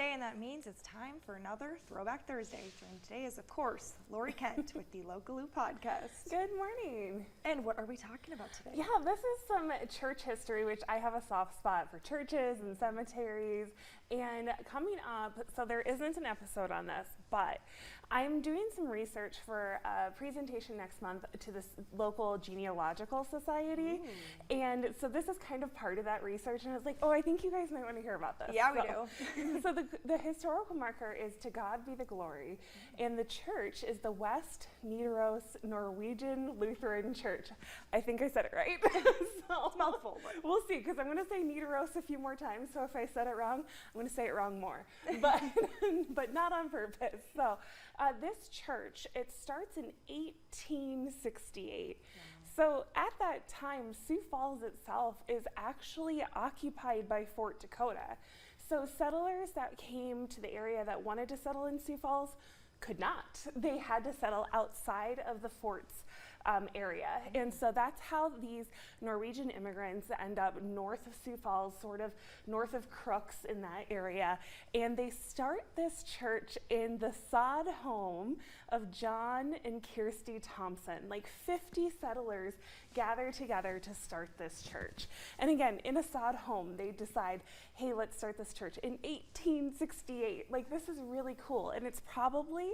Thursday, and that means it's time for another Throwback Thursday. Joining today is, of course, Lori Kent with the Localoo Podcast. Good morning. And what are we talking about today? Yeah, this is some church history, which I have a soft spot for churches and cemeteries. And coming up, so there isn't an episode on this, but I'm doing some research for a presentation next month to this local genealogical society. Ooh. And so this is kind of part of that research. And I was like, oh, I think you guys might want to hear about this. Yeah, we do. So the historical marker is "To God Be the Glory," and the church is the West Nidaros Norwegian Lutheran Church. I think I said it right. So, it's mouthful. We'll see, because I'm going to say Nidaros a few more times, so if I said it wrong, I'm going to say it wrong more, but not on purpose. So this church, it starts in 1868. Wow. So at that time, Sioux Falls itself is actually occupied by Fort Dakota. So settlers that came to the area that wanted to settle in Sioux Falls could not. They had to settle outside of the fort's area. And so that's how these Norwegian immigrants end up north of Sioux Falls, sort of north of Crooks in that area. And they start this church in the sod home of John and Kirsty Thompson. Like 50 settlers gather together to start this church. And again, in a sod home, they decide, hey, let's start this church in 1868. Like, this is really cool. And it's probably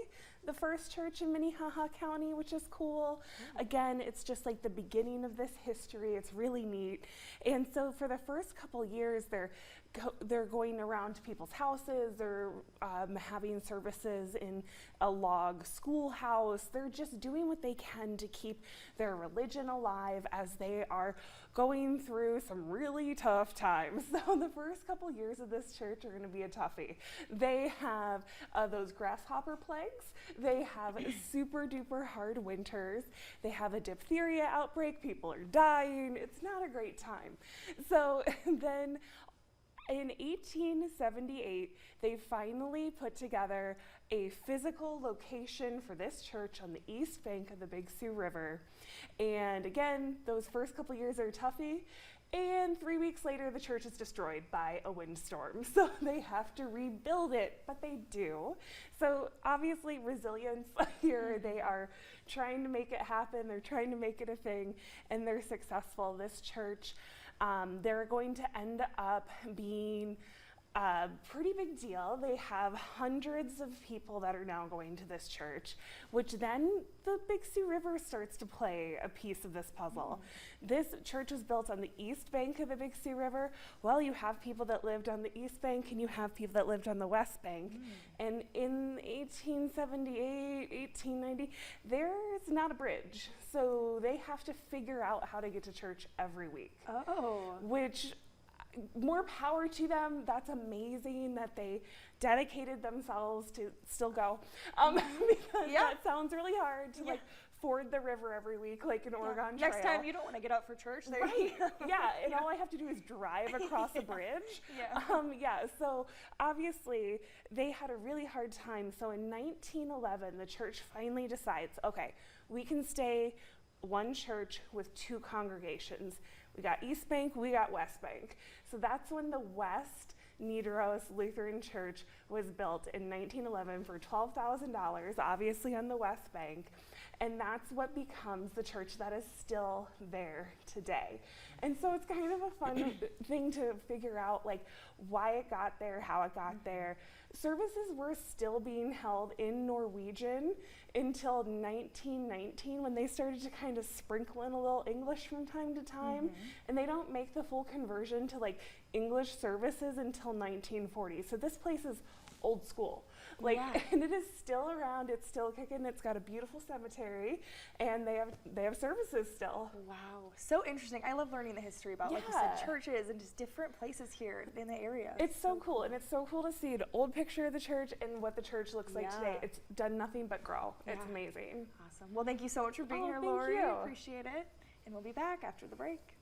the first church in Minnehaha County, which is cool. Again, it's just like the beginning of this history. It's really neat. And so for the first couple years, they're going around to people's houses. They're having services in a log schoolhouse. They're just doing what they can to keep their religion alive as they are going through some really tough times. So the first couple years of this church are going to be a toughie. They have those grasshopper plagues. They have super duper hard winters. They have a diphtheria outbreak. People are dying. It's not a great time. So then in 1878, they finally put together a physical location for this church on the east bank of the Big Sioux River. And again, those first couple years are toughy. And 3 weeks later, the church is destroyed by a windstorm. So they have to rebuild it, but they do. So obviously, resilience here. They are trying to make it happen. They're trying to make it a thing, and they're successful. This church, they're going to end up being a pretty big deal. They have hundreds of people that are now going to this church, which then the Big Sioux River starts to play a piece of this puzzle. This church was built on the east bank of the Big Sioux River. Well, you have people that lived on the east bank and you have people that lived on the west bank. And in 1878, 1890, there's not a bridge. So they have to figure out how to get to church every week. Oh. Which, more power to them. That's amazing that they dedicated themselves to still go. Because that sounds really hard to like ford the river every week, like an Oregon Trail. Next time you don't want to get up for church, there right. And all I have to do is drive across a bridge. So obviously they had a really hard time. So in 1911, the church finally decides, okay, we can stay one church with two congregations. We got East Bank, we got West Bank. So that's when the West Nidaros Lutheran Church was built in 1911 for $12,000, obviously on the West Bank. And that's what becomes the church that is still there today. And so it's kind of a fun thing to figure out, like, why it got there, how it got there. Services were still being held in Norwegian until 1919, when they started to kind of sprinkle in a little English from time to time. And they don't make the full conversion to like English services until 1940. So this place is old school. Like, and it is still around, it's still kicking, it's got a beautiful cemetery, and they have services still. Wow, so interesting. I love learning the history about, like you said, churches and just different places here in the area. It's so cool, and it's so cool to see an old picture of the church and what the church looks like today. It's done nothing but grow. It's amazing. Awesome. Well, thank you so much for being here, Lori. Appreciate it. And we'll be back after the break.